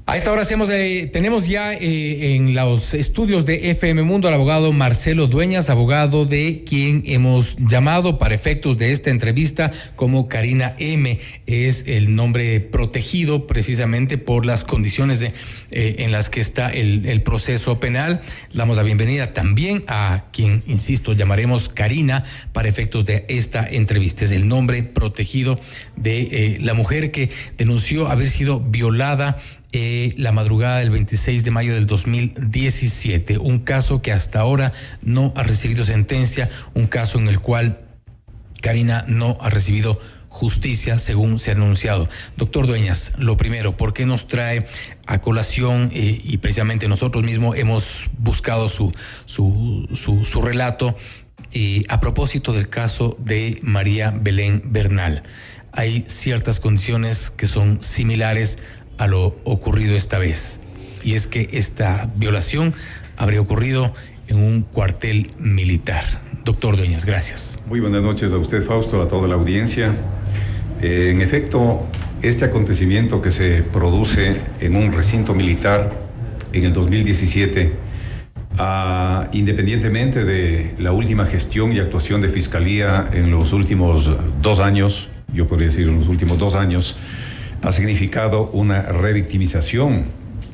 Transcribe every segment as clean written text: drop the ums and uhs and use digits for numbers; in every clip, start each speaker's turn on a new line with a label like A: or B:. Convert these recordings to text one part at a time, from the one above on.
A: A esta hora tenemos ya en los estudios de FM Mundo al abogado Marcelo Dueñas, abogado de quien hemos llamado para efectos de esta entrevista como Karina M. Es el nombre protegido precisamente por las condiciones en las que está el proceso penal. Damos la bienvenida también a quien, insisto, llamaremos Karina para efectos de esta entrevista. Es el nombre protegido de la mujer que denunció haber sido violada la madrugada del 26 de mayo del 2017, un caso que hasta ahora no ha recibido sentencia, un caso en el cual Karina no ha recibido justicia según se ha anunciado. Doctor Dueñas, lo primero, ¿por qué nos trae a colación y precisamente nosotros mismos hemos buscado su relato a propósito del caso de María Belén Bernal? Hay ciertas condiciones que son similares a lo ocurrido esta vez, y es que esta violación habría ocurrido en un cuartel militar. Doctor Dueñas, gracias.
B: Muy buenas noches a usted, Fausto, a toda la audiencia. En efecto, este acontecimiento que se produce en un recinto militar en el 2017, independientemente de la última gestión y actuación de Fiscalía en los últimos 2 años, yo podría decir en los últimos 2 años, ha significado una revictimización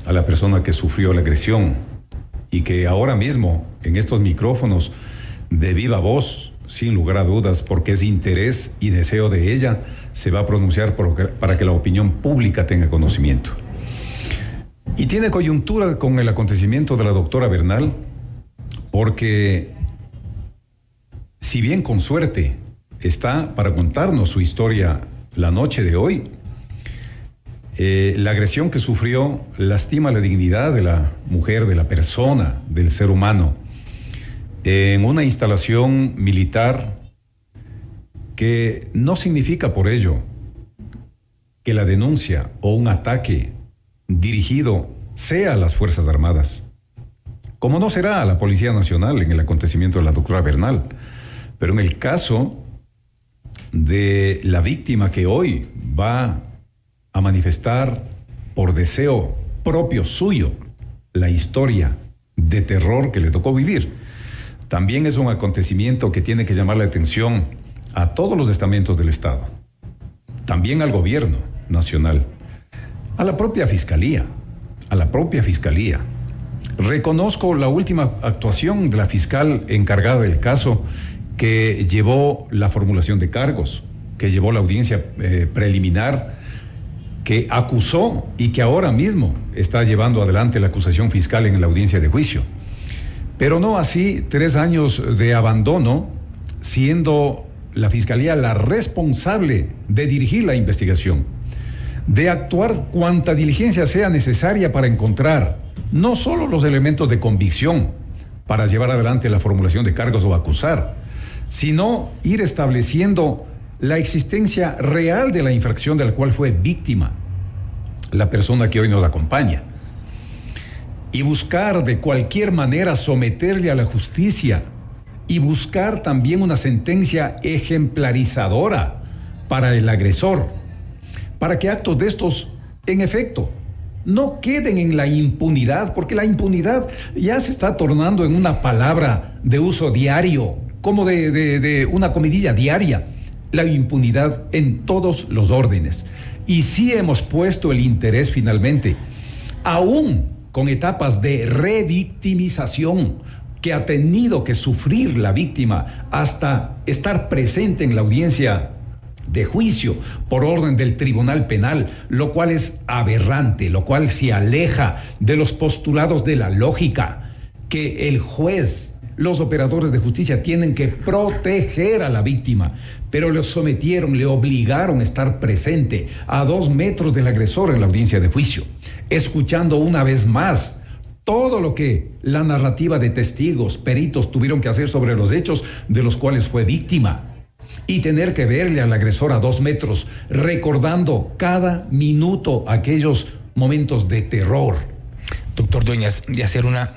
B: a la persona que sufrió la agresión y que ahora mismo en estos micrófonos de viva voz, sin lugar a dudas, porque es interés y deseo de ella, se va a pronunciar para que la opinión pública tenga conocimiento. Y tiene coyuntura con el acontecimiento de la doctora Bernal, porque si bien con suerte está para contarnos su historia la noche de hoy, la agresión que sufrió lastima la dignidad de la mujer, de la persona, del ser humano, en una instalación militar que no significa por ello que la denuncia o un ataque dirigido sea a las Fuerzas Armadas, como no será a la Policía Nacional en el acontecimiento de la doctora Bernal. Pero en el caso de la víctima que hoy va a manifestar por deseo propio suyo la historia de terror que le tocó vivir, también es un acontecimiento que tiene que llamar la atención a todos los estamentos del Estado, también al gobierno nacional, a la propia Fiscalía. Reconozco la última actuación de la fiscal encargada del caso, que llevó la formulación de cargos, que llevó la audiencia preliminar, que acusó y que ahora mismo está llevando adelante la acusación fiscal en la audiencia de juicio. Pero no así 3 años de abandono, siendo la Fiscalía la responsable de dirigir la investigación, de actuar cuanta diligencia sea necesaria para encontrar no solo los elementos de convicción para llevar adelante la formulación de cargos o acusar, sino ir estableciendo la existencia real de la infracción de la cual fue víctima la persona que hoy nos acompaña, y buscar de cualquier manera someterle a la justicia y buscar también una sentencia ejemplarizadora para el agresor, para que actos de estos, en efecto, no queden en la impunidad, porque la impunidad ya se está tornando en una palabra de uso diario, como de una comidilla diaria. La impunidad en todos los órdenes. Y sí hemos puesto el interés finalmente, aún con etapas de revictimización que ha tenido que sufrir la víctima hasta estar presente en la audiencia de juicio por orden del Tribunal Penal, lo cual es aberrante, lo cual se aleja de los postulados de la lógica, que el juez, los operadores de justicia tienen que proteger a la víctima, pero le sometieron, le obligaron a estar presente a 2 metros del agresor en la audiencia de juicio, escuchando una vez más todo lo que la narrativa de testigos, peritos tuvieron que hacer sobre los hechos de los cuales fue víctima, y tener que verle al agresor a 2 metros, recordando cada minuto aquellos momentos de terror.
A: Doctor Dueñas, de hacer una,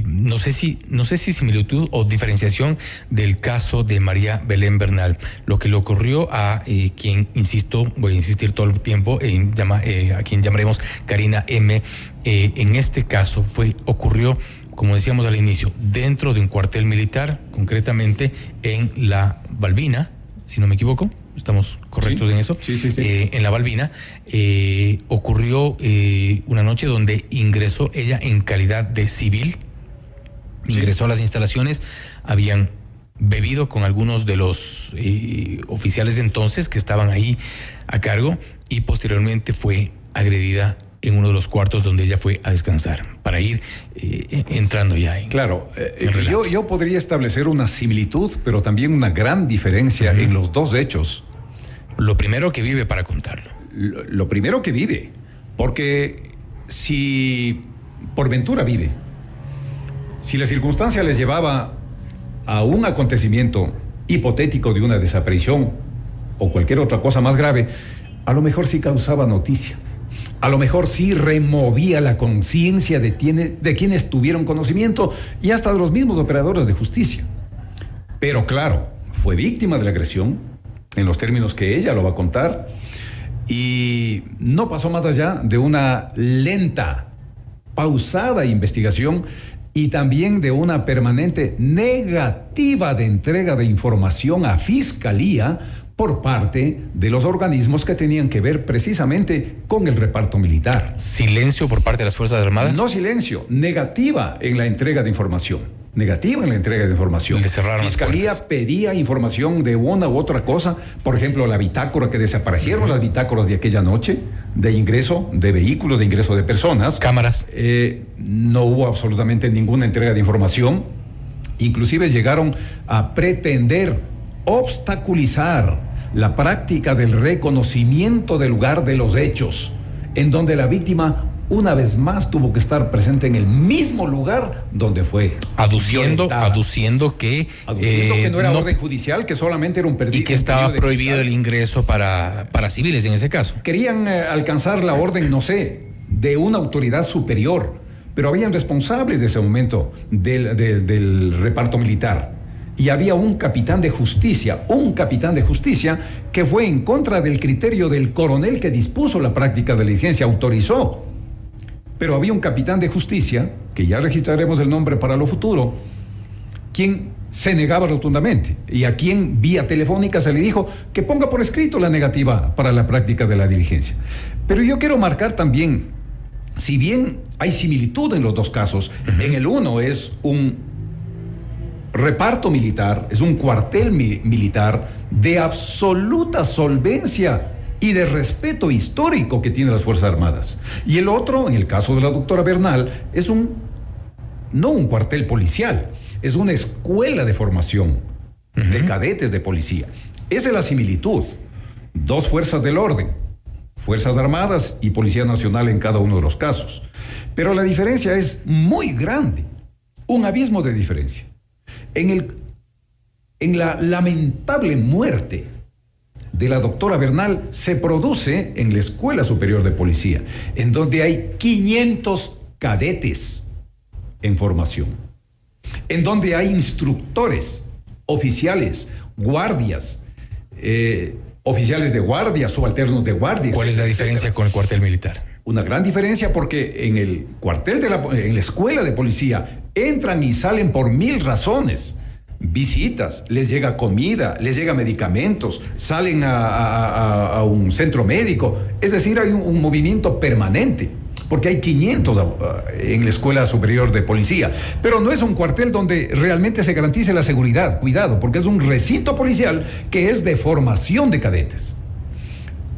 A: no sé si similitud o diferenciación del caso de María Belén Bernal, lo que le ocurrió a quien, insisto, voy a insistir todo el tiempo, a quien llamaremos Karina M. En este caso ocurrió, como decíamos al inicio, dentro de un cuartel militar, concretamente en la Balbina, si no me equivoco. ¿Estamos correctos en eso?
B: Sí.
A: En la Balbina ocurrió una noche donde ingresó ella en calidad de civil, ingresó a las instalaciones, habían bebido con algunos de los oficiales de entonces que estaban ahí a cargo y posteriormente fue agredida en uno de los cuartos donde ella fue a descansar, para ir entrando ya en...
B: Claro, yo podría establecer una similitud, pero también una gran diferencia en los dos hechos.
A: Lo primero que vive para contarlo.
B: Lo primero que vive, porque si por ventura vive, si la circunstancia les llevaba a un acontecimiento hipotético de una desaparición o cualquier otra cosa más grave, a lo mejor sí causaba noticia. A lo mejor sí removía la conciencia de quienes tuvieron conocimiento y hasta de los mismos operadores de justicia. Pero claro, fue víctima de la agresión, en los términos que ella lo va a contar, y no pasó más allá de una lenta, pausada investigación y también de una permanente negativa de entrega de información a Fiscalía por parte de los organismos que tenían que ver precisamente con el reparto militar.
A: ¿Silencio por parte de las Fuerzas Armadas?
B: No silencio, negativa en la entrega de información. Negativa en la entrega de información.
A: Le cerraron
B: Fiscalía pedía información de una u otra cosa, por ejemplo, la bitácora, que desaparecieron las bitácoras de aquella noche, de ingreso de vehículos, de ingreso de personas.
A: Cámaras.
B: No hubo absolutamente ninguna entrega de información. Inclusive llegaron a pretender obstaculizar la práctica del reconocimiento del lugar de los hechos, en donde la víctima una vez más tuvo que estar presente en el mismo lugar donde fue
A: aduciendo que
B: no era orden judicial, que solamente era un perdido.
A: Y que estaba prohibido el ingreso para civiles en ese caso.
B: Querían alcanzar la orden, no sé, de una autoridad superior, pero habían responsables de ese momento del reparto militar. Y había un capitán de justicia que fue en contra del criterio del coronel que dispuso la práctica de la diligencia, autorizó. Pero había un capitán de justicia, que ya registraremos el nombre para lo futuro, quien se negaba rotundamente y a quien vía telefónica se le dijo que ponga por escrito la negativa para la práctica de la diligencia. Pero yo quiero marcar también, si bien hay similitud en los dos casos, en el uno es un reparto militar, es un cuartel militar de absoluta solvencia y de respeto histórico que tienen las Fuerzas Armadas. Y el otro, en el caso de la doctora Bernal, es no un cuartel policial, es una escuela de formación de cadetes de policía. Esa es la similitud. Dos fuerzas del orden, Fuerzas Armadas y Policía Nacional en cada uno de los casos. Pero la diferencia es muy grande, un abismo de diferencia. En la lamentable muerte de la doctora Bernal se produce en la Escuela Superior de Policía, en donde hay 500 cadetes en formación, en donde hay instructores, oficiales, guardias, oficiales de guardia, subalternos de guardia.
A: ¿Cuál es la diferencia con el cuartel militar?
B: Una gran diferencia, porque en el cuartel en la escuela de policía entran y salen por 1000 razones. Visitas, les llega comida, les llega medicamentos, salen a un centro médico. Es decir, hay un movimiento permanente, porque hay 500 en la Escuela Superior de Policía. Pero no es un cuartel donde realmente se garantice la seguridad. Cuidado, porque es un recinto policial que es de formación de cadetes.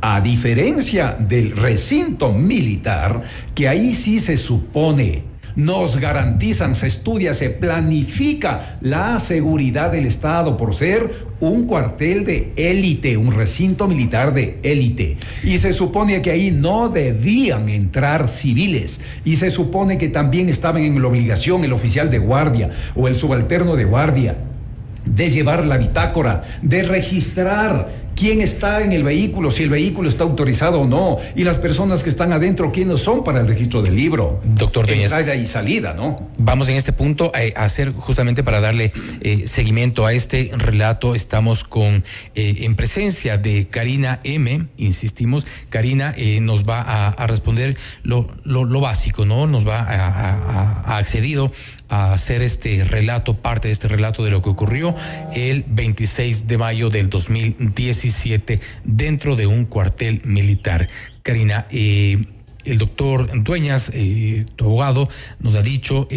B: A diferencia del recinto militar, que ahí sí se supone, nos garantizan, se estudia, se planifica la seguridad del Estado por ser un cuartel de élite, un recinto militar de élite. Y se supone que ahí no debían entrar civiles. Y se supone que también estaban en la obligación el oficial de guardia o el subalterno de guardia de llevar la bitácora, de registrar quién está en el vehículo, si el vehículo está autorizado o no, y las personas que están adentro, quiénes son para el registro del libro.
A: Doctor Dueñas,
B: entrada y salida, ¿no?
A: Vamos en este punto a hacer justamente para darle seguimiento a este relato. Estamos en presencia de Karina M. Insistimos, Karina nos va a responder lo básico, ¿no? Nos va a accedido a hacer este relato, parte de este relato de lo que ocurrió el 26 de mayo del 2017 dentro de un cuartel militar. Karina, el doctor Dueñas, tu abogado, nos ha dicho,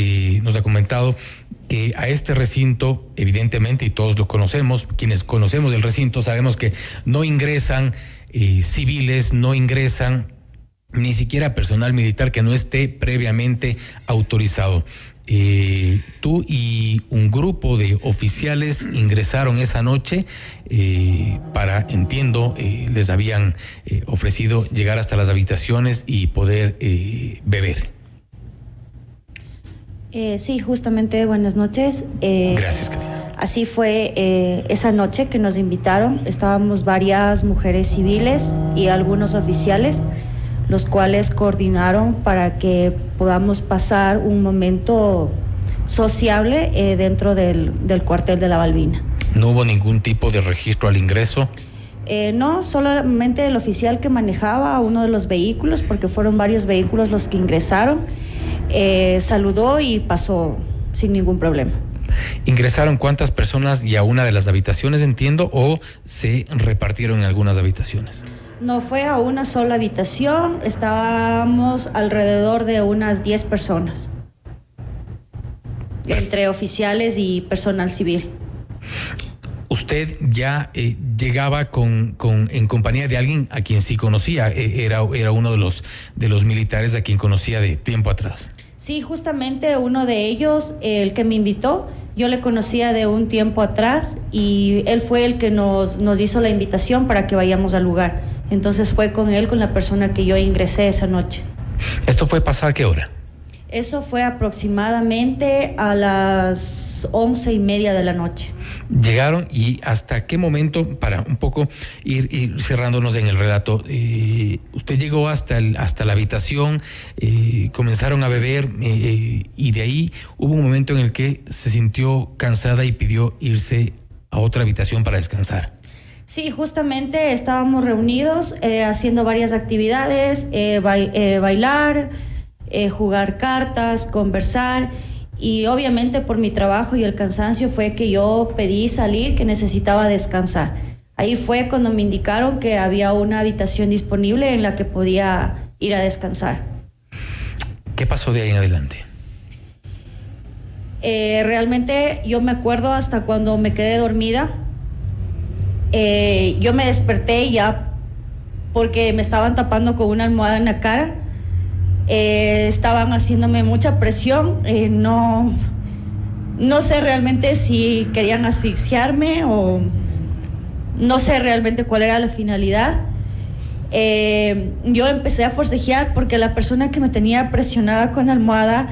A: nos ha comentado que a este recinto, evidentemente, y todos lo conocemos, quienes conocemos del recinto sabemos que no ingresan civiles, no ingresan ni siquiera personal militar que no esté previamente autorizado. Tú y un grupo de oficiales ingresaron esa noche entiendo, les habían ofrecido llegar hasta las habitaciones y poder beber.
C: Sí, justamente, buenas noches.
A: Gracias, Karina.
C: Así fue esa noche que nos invitaron. Estábamos varias mujeres civiles y algunos oficiales, los cuales coordinaron para que podamos pasar un momento sociable dentro del cuartel de La Balbina.
A: ¿No hubo ningún tipo de registro al ingreso?
C: No, solamente el oficial que manejaba uno de los vehículos, porque fueron varios vehículos los que ingresaron, saludó y pasó sin ningún problema.
A: ¿Ingresaron cuántas personas y a una de las habitaciones, entiendo, o se repartieron en algunas habitaciones?
C: No, fue a una sola habitación, estábamos alrededor de unas 10 personas, entre oficiales y personal civil.
A: ¿Usted ya llegaba en compañía de alguien a quien sí conocía? Era uno de los militares a quien conocía de tiempo atrás.
C: Sí, justamente uno de ellos, el que me invitó, yo le conocía de un tiempo atrás y él fue el que nos hizo la invitación para que vayamos al lugar. Entonces fue con él, con la persona que yo ingresé esa noche.
A: ¿Esto fue pasada qué hora?
C: Eso fue aproximadamente a las 11:30 de la noche.
A: Llegaron y ¿hasta qué momento, para un poco ir cerrándonos en el relato, usted llegó hasta la habitación, comenzaron a beber y de ahí hubo un momento en el que se sintió cansada y pidió irse a otra habitación para descansar?
C: Sí, justamente estábamos reunidos haciendo varias actividades, bailar, jugar cartas, conversar, y obviamente por mi trabajo y el cansancio fue que yo pedí salir, que necesitaba descansar. Ahí fue cuando me indicaron que había una habitación disponible en la que podía ir a descansar.
A: ¿Qué pasó de ahí en adelante?
C: Realmente yo me acuerdo hasta cuando me quedé dormida. Yo me desperté ya porque me estaban tapando con una almohada en la cara. Estaban haciéndome mucha presión. No sé realmente si querían asfixiarme o no sé realmente cuál era la finalidad. Yo empecé a forcejear porque la persona que me tenía presionada con almohada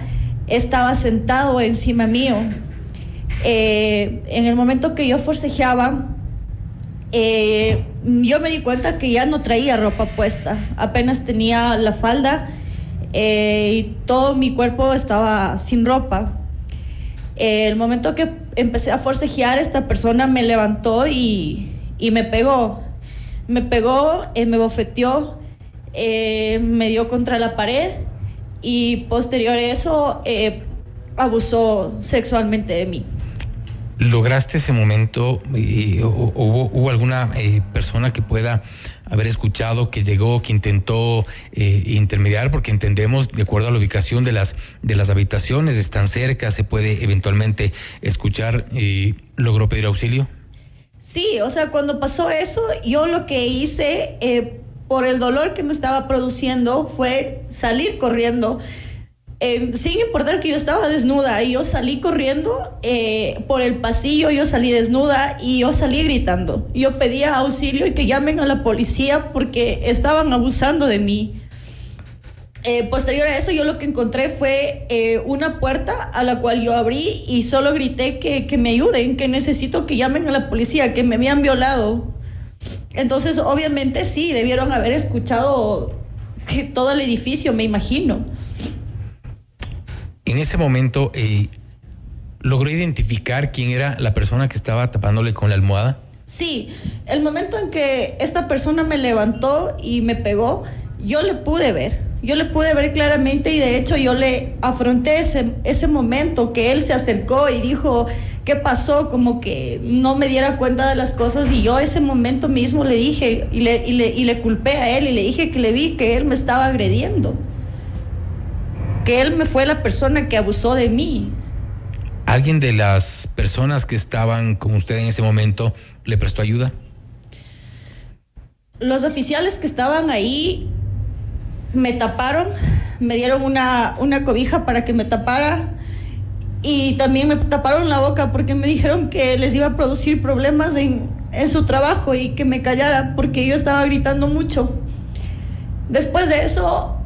C: estaba sentado encima mío. En el momento que yo forcejeaba, yo me di cuenta que ya no traía ropa puesta, apenas tenía la falda y todo mi cuerpo estaba sin ropa. El momento que empecé a forcejear, esta persona me levantó y me pegó, me bofeteó, me dio contra la pared y posterior a eso abusó sexualmente de mí.
A: ¿Lograste ese momento? ¿Hubo alguna persona que pueda haber escuchado, que llegó, que intentó intermediar? Porque entendemos, de acuerdo a la ubicación de las habitaciones, están cerca, se puede eventualmente escuchar. ¿Logró pedir auxilio?
C: Sí, o sea, cuando pasó eso, yo lo que hice, por el dolor que me estaba produciendo, fue salir corriendo. Sin importar que yo estaba desnuda, y yo salí corriendo por el pasillo, yo salí desnuda y yo salí gritando. Yo pedía auxilio y que llamen a la policía porque estaban abusando de mí. Posterior a eso, yo lo que encontré fue una puerta a la cual yo abrí y solo grité que me ayuden, que necesito que llamen a la policía, que me habían violado. Entonces, obviamente sí, debieron haber escuchado todo el edificio, me imagino.
A: En ese momento, ¿logró identificar quién era la persona que estaba tapándole con la almohada?
C: Sí, el momento en que esta persona me levantó y me pegó, yo le pude ver claramente, y de hecho yo le afronté ese momento que él se acercó y dijo qué pasó, como que no me diera cuenta de las cosas, y yo ese momento mismo le dije y le culpé a él y le dije que le vi que él me estaba agrediendo, que él me fue la persona que abusó de mí.
A: ¿Alguien de las personas que estaban con usted en ese momento le prestó ayuda?
C: Los oficiales que estaban ahí me taparon, me dieron una cobija para que me tapara, y también me taparon la boca porque me dijeron que les iba a producir problemas en su trabajo y que me callara porque yo estaba gritando mucho. Después de eso,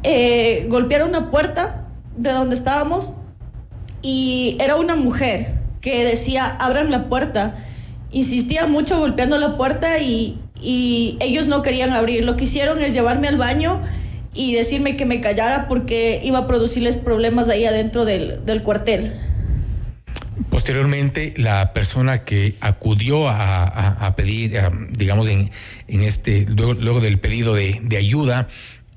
C: golpearon una puerta de donde estábamos y era una mujer que decía abran la puerta. Insistía mucho golpeando la puerta y ellos no querían abrir. Lo que hicieron es llevarme al baño y decirme que me callara porque iba a producirles problemas ahí adentro del cuartel.
A: Posteriormente, la persona que acudió a pedir, digamos, luego del pedido de ayuda,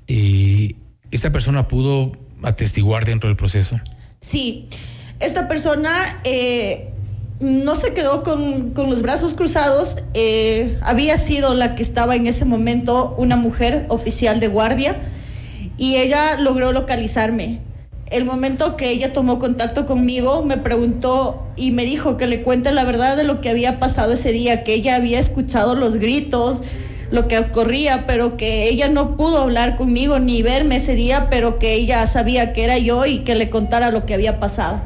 A: ¿esta persona pudo atestiguar dentro del proceso?
C: Sí, esta persona no se quedó con los brazos cruzados. Había sido la que estaba en ese momento una mujer oficial de guardia, y ella logró localizarme. El momento que ella tomó contacto conmigo, me preguntó y me dijo que le cuente la verdad de lo que había pasado ese día, que ella había escuchado los gritos, lo que ocurría, pero que ella no pudo hablar conmigo ni verme ese día, pero que ella sabía que era yo y que le contara lo que había pasado.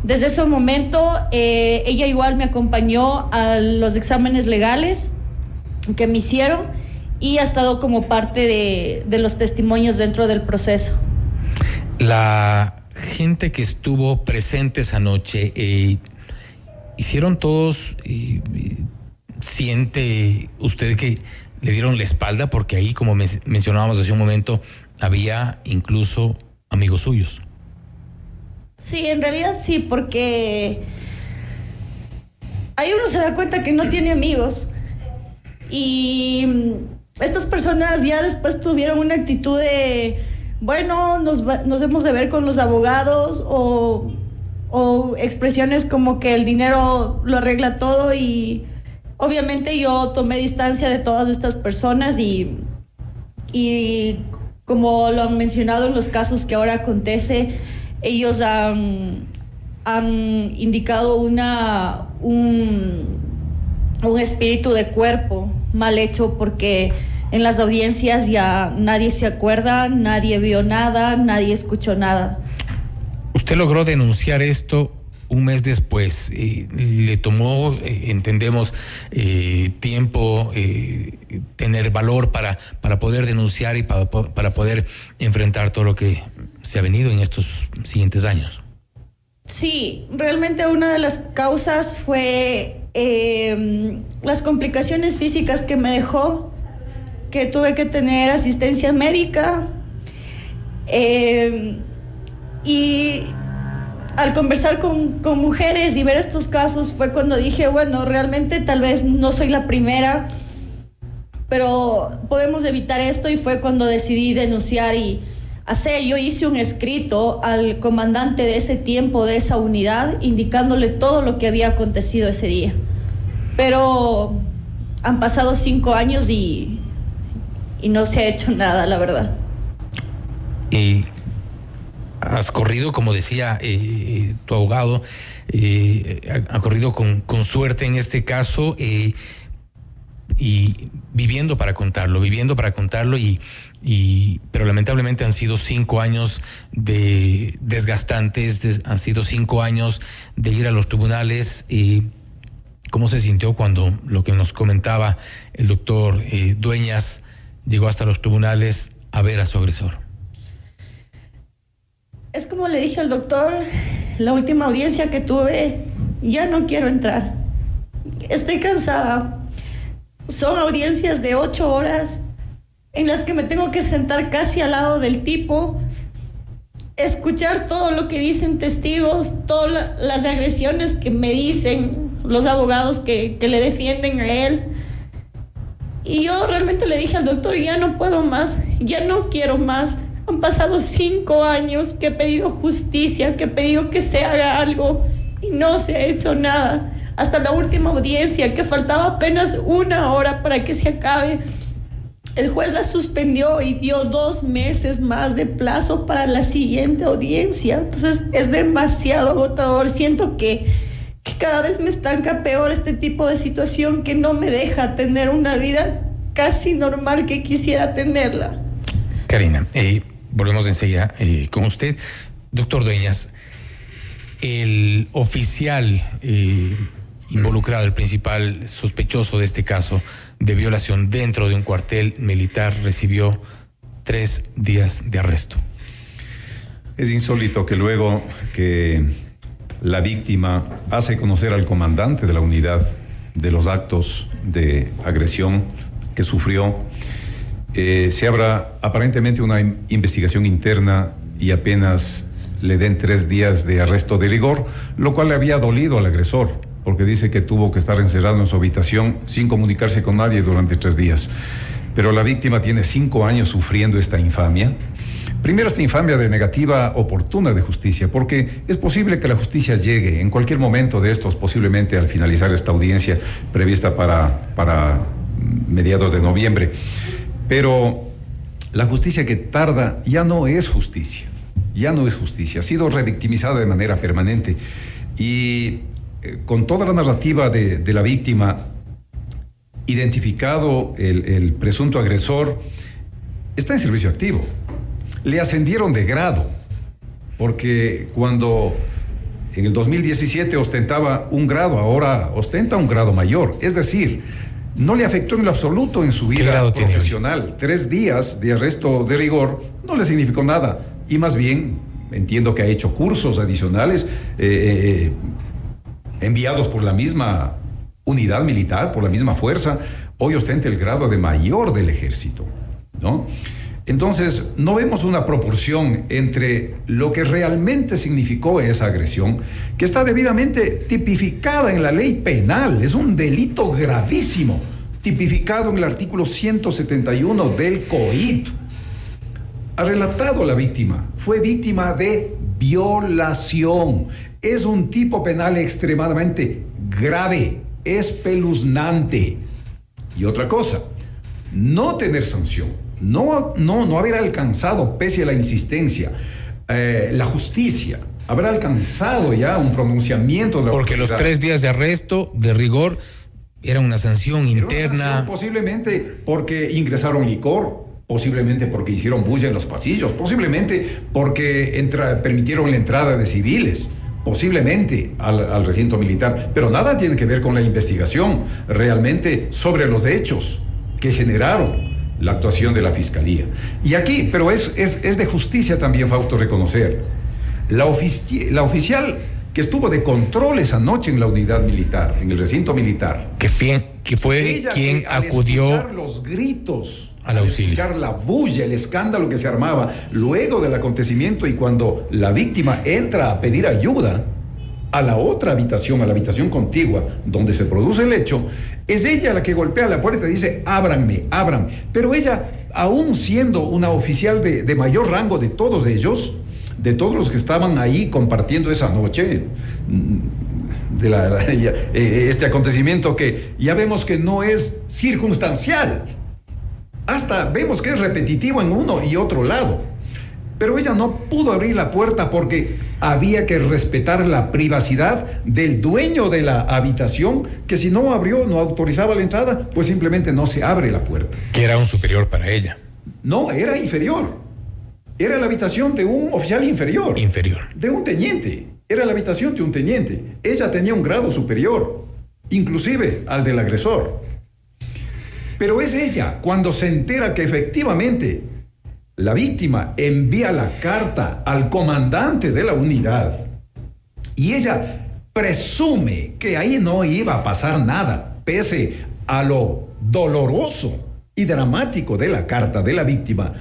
C: Desde ese momento, ella igual me acompañó a los exámenes legales que me hicieron y ha estado como parte de los testimonios dentro del proceso.
A: La gente que estuvo presente esa noche, ¿hicieron todos, siente usted que le dieron la espalda? Porque ahí, como mencionábamos hace un momento, había incluso amigos suyos.
C: Sí, en realidad sí, porque ahí uno se da cuenta que no tiene amigos. Y estas personas ya después tuvieron una actitud de, bueno, nos hemos de ver con los abogados, o expresiones como que el dinero lo arregla todo, y obviamente yo tomé distancia de todas estas personas y como lo han mencionado en los casos que ahora acontece, ellos han indicado un espíritu de cuerpo mal hecho, porque en las audiencias ya nadie se acuerda, nadie vio nada, nadie escuchó nada.
A: Usted logró denunciar esto un mes después. Le tomó, entendemos, tiempo, tener valor para poder denunciar y para poder enfrentar todo lo que se ha venido en estos siguientes años.
C: Sí, realmente una de las causas fue las complicaciones físicas que me dejó, que tuve que tener asistencia médica, y al conversar con mujeres y ver estos casos fue cuando dije, bueno, realmente tal vez no soy la primera, pero podemos evitar esto, y fue cuando decidí denunciar yo hice un escrito al comandante de ese tiempo, de esa unidad, indicándole todo lo que había acontecido ese día. Pero han pasado 5 años y no se ha hecho nada, la verdad.
A: Y has corrido, como decía tu abogado, ha corrido con suerte en este caso, y viviendo para contarlo, pero lamentablemente han sido 5 años de desgastantes, han sido 5 años de ir a los tribunales. ¿Cómo se sintió cuando, lo que nos comentaba el doctor Dueñas, llegó hasta los tribunales a ver a su agresor?
C: Es como le dije al doctor, la última audiencia que tuve, ya no quiero entrar. Estoy cansada. son audiencias de 8 horas en las que me tengo que sentar casi al lado del tipo, escuchar todo lo que dicen testigos, todas las agresiones que me dicen los abogados que le defienden a él. Y yo realmente le dije al doctor, ya no puedo más, ya no quiero más. Han pasado 5 años que he pedido justicia, que he pedido que se haga algo y no se ha hecho nada. Hasta la última audiencia, que faltaba apenas 1 hora para que se acabe, el juez la suspendió y dio 2 meses más de plazo para la siguiente audiencia. Entonces es demasiado agotador. Siento que cada vez me estanca peor este tipo de situación, que no me deja tener una vida casi normal que quisiera tenerla.
A: Karina, volvemos enseguida con usted. Doctor Dueñas, el oficial involucrado, el principal sospechoso de este caso de violación dentro de un cuartel militar, recibió 3 días de arresto.
B: Es insólito que luego que la víctima hace conocer al comandante de la unidad de los actos de agresión que sufrió, se abra aparentemente una investigación interna y apenas le den 3 días de arresto de rigor, lo cual le había dolido al agresor, porque dice que tuvo que estar encerrado en su habitación sin comunicarse con nadie durante 3 días. Pero la víctima tiene 5 años sufriendo esta infamia. Primero, esta infamia de negativa oportuna de justicia, porque es posible que la justicia llegue en cualquier momento de estos, posiblemente al finalizar esta audiencia prevista para mediados de noviembre. Pero la justicia que tarda ya no es justicia, ha sido revictimizada de manera permanente. Y con toda la narrativa de la víctima, identificado el presunto agresor, está en servicio activo. Le ascendieron de grado, porque cuando en el 2017 ostentaba un grado, ahora ostenta un grado mayor. Es decir, no le afectó en lo absoluto en su vida profesional. 3 días de arresto de rigor no le significó nada. Y más bien, entiendo que ha hecho cursos adicionales enviados por la misma unidad militar, por la misma fuerza. Hoy ostenta el grado de mayor del ejército, ¿no? Entonces, no vemos una proporción entre lo que realmente significó esa agresión, que está debidamente tipificada en la ley penal. Es un delito gravísimo, tipificado en el artículo 171 del COIP. Ha relatado la víctima, fue víctima de violación. Es un tipo penal extremadamente grave, espeluznante. Y otra cosa, no tener sanción. No haber alcanzado, pese a la insistencia, la justicia, haber alcanzado ya un pronunciamiento de la
A: Porque autoridad. Los 3 días de arresto, de rigor, era una sanción interna. Una sanción
B: posiblemente porque ingresaron licor, posiblemente porque hicieron bulla en los pasillos, posiblemente porque permitieron la entrada de civiles, posiblemente al recinto militar, pero nada tiene que ver con la investigación realmente sobre los hechos que generaron la actuación de la Fiscalía. Y aquí, pero es de justicia también, Fausto, reconocer, la oficial que estuvo de control esa noche en la unidad militar, en el recinto militar,
A: que fue quien acudió
B: al escuchar los gritos,
A: al auxilio,
B: escuchar la bulla, el escándalo que se armaba luego del acontecimiento, y cuando la víctima entra a pedir ayuda a la otra habitación, a la habitación contigua donde se produce el hecho, es ella la que golpea la puerta y dice: ábranme. Pero ella, aún siendo una oficial de mayor rango de todos ellos, de todos los que estaban ahí compartiendo esa noche, este acontecimiento que ya vemos que no es circunstancial, hasta vemos que es repetitivo en uno y otro lado. Pero ella no pudo abrir la puerta porque había que respetar la privacidad del dueño de la habitación, que si no abrió, no autorizaba la entrada, pues simplemente no se abre la puerta.
A: Que era un superior para ella.
B: No, era inferior. Era la habitación de un oficial inferior. De un teniente. Era la habitación de un teniente. Ella tenía un grado superior, inclusive al del agresor. Pero es ella, cuando se entera que efectivamente la víctima envía la carta al comandante de la unidad y ella presume que ahí no iba a pasar nada, pese a lo doloroso y dramático de la carta de la víctima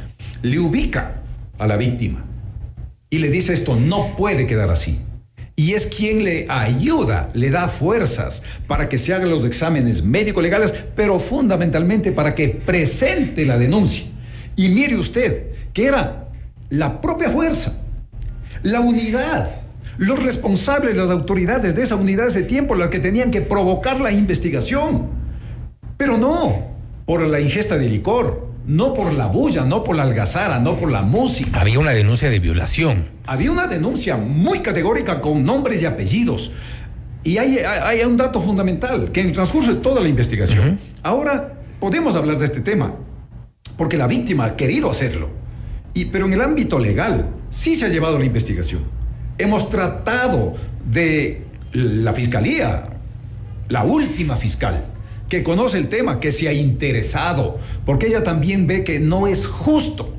B: le ubica a la víctima y le dice: esto no puede quedar así. Y es quien le ayuda, le da fuerzas para que se hagan los exámenes médico-legales, pero fundamentalmente para que presente la denuncia. Y mire usted, que era la propia fuerza, la unidad, los responsables, las autoridades de esa unidad de ese tiempo, las que tenían que provocar la investigación. Pero no por la ingesta de licor, no por la bulla, no por la algazara, no por la música.
A: Había una denuncia de violación.
B: Había una denuncia muy categórica con nombres y apellidos. Y hay un dato fundamental, que en el transcurso de toda la investigación, ahora podemos hablar de este tema, porque la víctima ha querido hacerlo. Pero en el ámbito legal sí se ha llevado la investigación. Hemos tratado de la fiscalía, la última fiscal, que conoce el tema, que se ha interesado, porque ella también ve que no es justo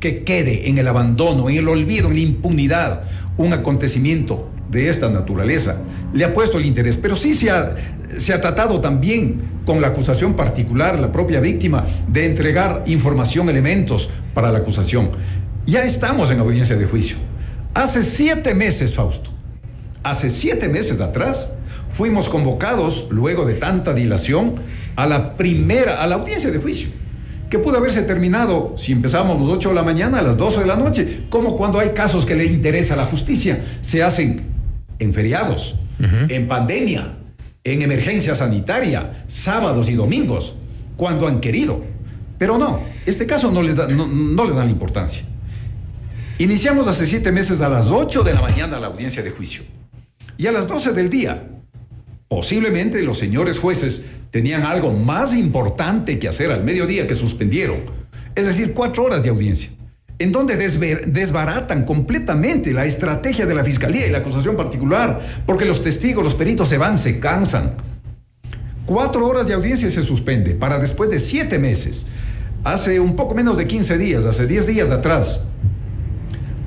B: que quede en el abandono, en el olvido, en la impunidad, un acontecimiento de esta naturaleza. Le ha puesto el interés, pero sí se ha tratado también con la acusación particular, la propia víctima, de entregar información, elementos para la acusación. Ya estamos en audiencia de juicio. Hace 7 meses, Fausto, hace 7 meses atrás, fuimos convocados, luego de tanta dilación, a la audiencia de juicio, que pudo haberse terminado, si empezábamos a las 8 de la mañana, a las 12 de la noche, como cuando hay casos que le interesa a la justicia, se hacen en feriados, en pandemia, en emergencia sanitaria, sábados y domingos, cuando han querido. Pero no, este caso no le dan la importancia. Iniciamos hace 7 meses a las 8 de la mañana la audiencia de juicio. Y a las 12 del día, posiblemente los señores jueces tenían algo más importante que hacer al mediodía, que suspendieron. Es decir, 4 horas de audiencia, en donde desbaratan completamente la estrategia de la fiscalía y la acusación particular, porque los testigos, los peritos se cansan. 4 horas de audiencia y se suspende, para después de 7 meses, hace un poco menos de 15 días, hace 10 días atrás,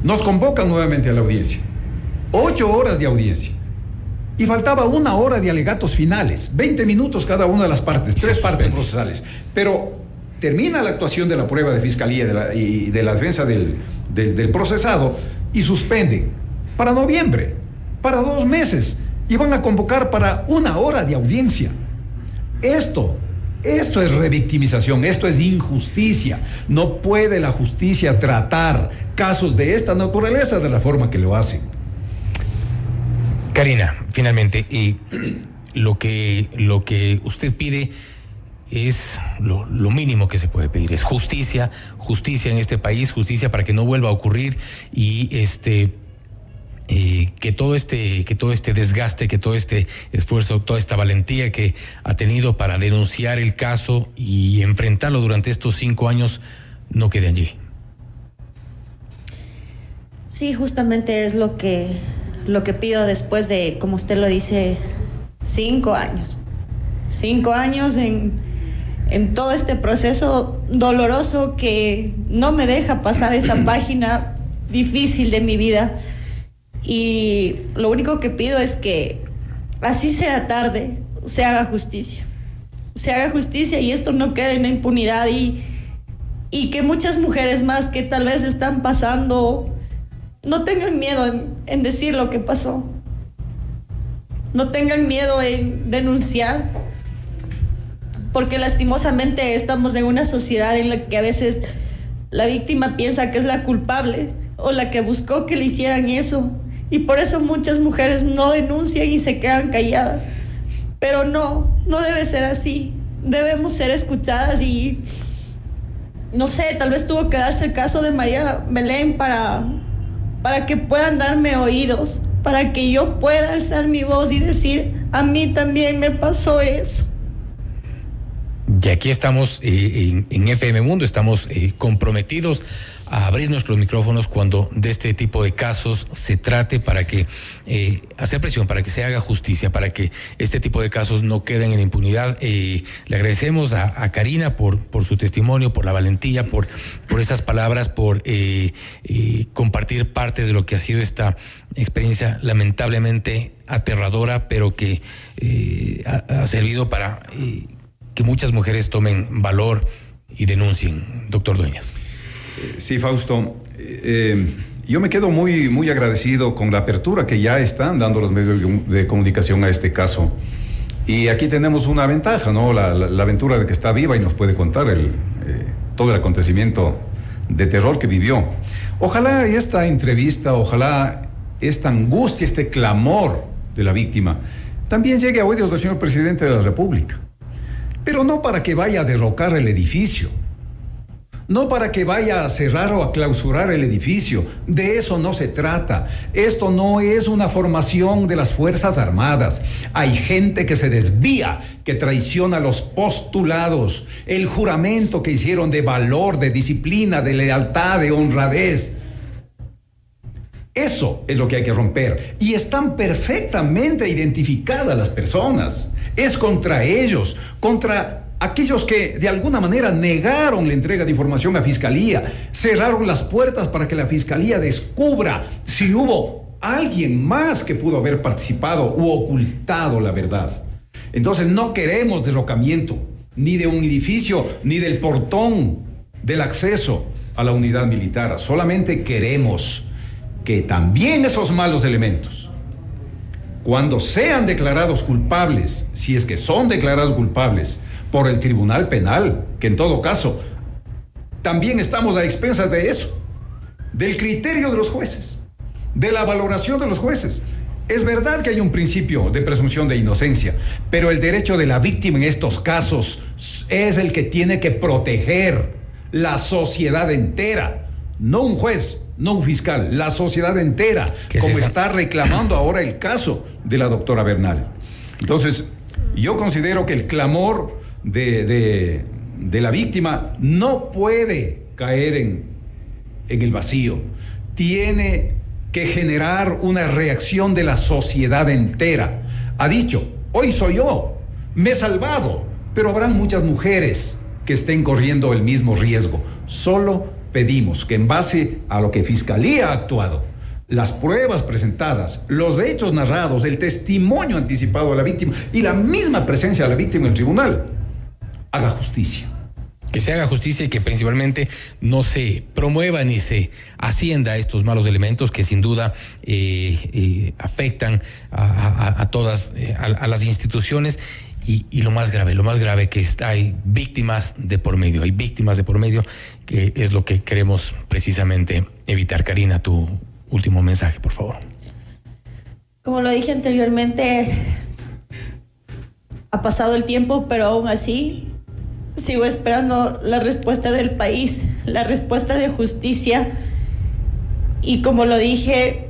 B: nos convocan nuevamente a la audiencia. 8 horas de audiencia. Y faltaba 1 hora de alegatos finales, 20 minutos cada una de las partes, 3 partes procesales. Pero termina la actuación de la prueba de fiscalía y de la defensa del procesado y suspenden para noviembre, para 2 meses, y van a convocar para 1 hora de audiencia. Esto es revictimización, esto es injusticia. No puede la justicia tratar casos de esta naturaleza de la forma que lo hace.
A: Karina, finalmente, lo que usted pide es lo mínimo que se puede pedir, es justicia en este país, justicia para que no vuelva a ocurrir y que todo este desgaste, que todo este esfuerzo, toda esta valentía que ha tenido para denunciar el caso y enfrentarlo durante estos 5 años no quede allí.
C: Sí, justamente es lo que pido después de, como usted lo dice, 5 años. 5 años en todo este proceso doloroso que no me deja pasar esa página difícil de mi vida. Y lo único que pido es que, así sea tarde, se haga justicia. Se haga justicia y esto no quede en la impunidad y que muchas mujeres más que tal vez están pasando no tengan miedo en decir lo que pasó. No tengan miedo en denunciar. Porque lastimosamente estamos en una sociedad en la que a veces la víctima piensa que es la culpable o la que buscó que le hicieran eso. Y por eso muchas mujeres no denuncian y se quedan calladas. Pero no debe ser así. Debemos ser escuchadas y, no sé, tal vez tuvo que darse el caso de María Belén para que puedan darme oídos, para que yo pueda alzar mi voz y decir, a mí también me pasó eso.
A: Y aquí estamos en FM Mundo, estamos comprometidos a abrir nuestros micrófonos cuando de este tipo de casos se trate para que hacer presión, para que se haga justicia, para que este tipo de casos no queden en impunidad. Le agradecemos a Karina por su testimonio, por la valentía, por esas palabras, por compartir parte de lo que ha sido esta experiencia lamentablemente aterradora, pero que ha servido para que muchas mujeres tomen valor y denuncien, doctor Dueñas.
B: Sí, Fausto. Yo me quedo muy, muy agradecido con la apertura que ya están dando los medios de comunicación a este caso. Y aquí tenemos una ventaja, ¿no? La aventura de que está viva y nos puede contar todo el acontecimiento de terror que vivió. Ojalá esta entrevista, ojalá esta angustia, este clamor de la víctima también llegue a oídos del señor presidente de la República. Pero no para que vaya a derrocar el edificio, no para que vaya a cerrar o a clausurar el edificio. De eso no se trata. Esto no es una formación de las Fuerzas Armadas. Hay gente que se desvía, que traiciona los postulados, el juramento que hicieron de valor, de disciplina, de lealtad, de honradez. Eso es lo que hay que romper. Y están perfectamente identificadas las personas. Es contra ellos, contra aquellos que de alguna manera negaron la entrega de información a Fiscalía, cerraron las puertas para que la Fiscalía descubra si hubo alguien más que pudo haber participado u ocultado la verdad. Entonces no queremos derrocamiento, ni de un edificio, ni del portón del acceso a la unidad militar. Solamente queremos que también esos malos elementos, cuando sean declarados culpables, si es que son declarados culpables por el Tribunal Penal, que en todo caso también estamos a expensas de eso, del criterio de los jueces, de la valoración de los jueces. Es verdad que hay un principio de presunción de inocencia, pero el derecho de la víctima en estos casos es el que tiene que proteger la sociedad entera, no un juez, no un fiscal, la sociedad entera, como está reclamando ahora el caso de la doctora Bernal. Entonces, yo considero que el clamor de la víctima no puede caer en el vacío. Tiene que generar una reacción de la sociedad entera. Ha dicho, hoy soy yo, me he salvado, pero habrán muchas mujeres que estén corriendo el mismo riesgo. Solo pedimos que en base a lo que Fiscalía ha actuado, las pruebas presentadas, los hechos narrados, el testimonio anticipado de la víctima y la misma presencia de la víctima en el tribunal, haga justicia.
A: Que se haga justicia y que principalmente no se promueva ni se ascienda a estos malos elementos que sin duda afectan a todas, a las instituciones. Y lo más grave que hay víctimas de por medio, que es lo que queremos precisamente evitar. Karina, tu último mensaje, por favor.
C: Como lo dije anteriormente, ha pasado el tiempo, pero aún así sigo esperando la respuesta del país, la respuesta de justicia. Y como lo dije,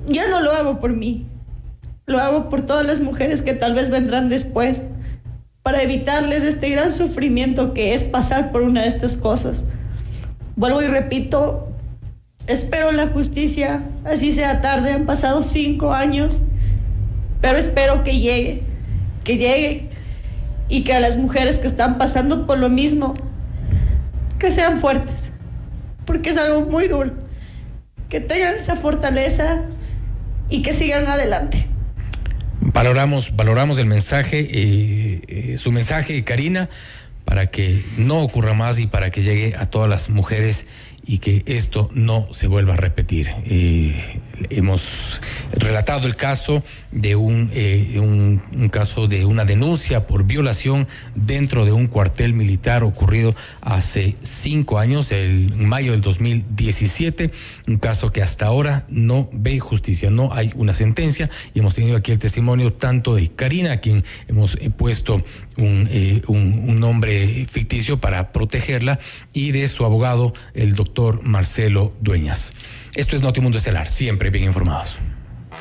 C: ya no lo hago por mí. Lo hago por todas las mujeres que tal vez vendrán después, para evitarles este gran sufrimiento que es pasar por una de estas cosas. Vuelvo y repito, espero la justicia, así sea tarde, han pasado 5 años, pero espero que llegue y que a las mujeres que están pasando por lo mismo, que sean fuertes, porque es algo muy duro, que tengan esa fortaleza y que sigan adelante.
A: Valoramos el mensaje, su mensaje, Karina, para que no ocurra más y para que llegue a todas las mujeres y que esto no se vuelva a repetir. Hemos relatado el caso de un caso de una denuncia por violación dentro de un cuartel militar ocurrido hace 5 años, en mayo del 2017, un caso que hasta ahora no ve justicia, no hay una sentencia, y hemos tenido aquí el testimonio tanto de Karina, a quien hemos puesto un nombre ficticio para protegerla, y de su abogado, el doctor Marcelo Dueñas. Esto es Notimundo Estelar, siempre bien informados.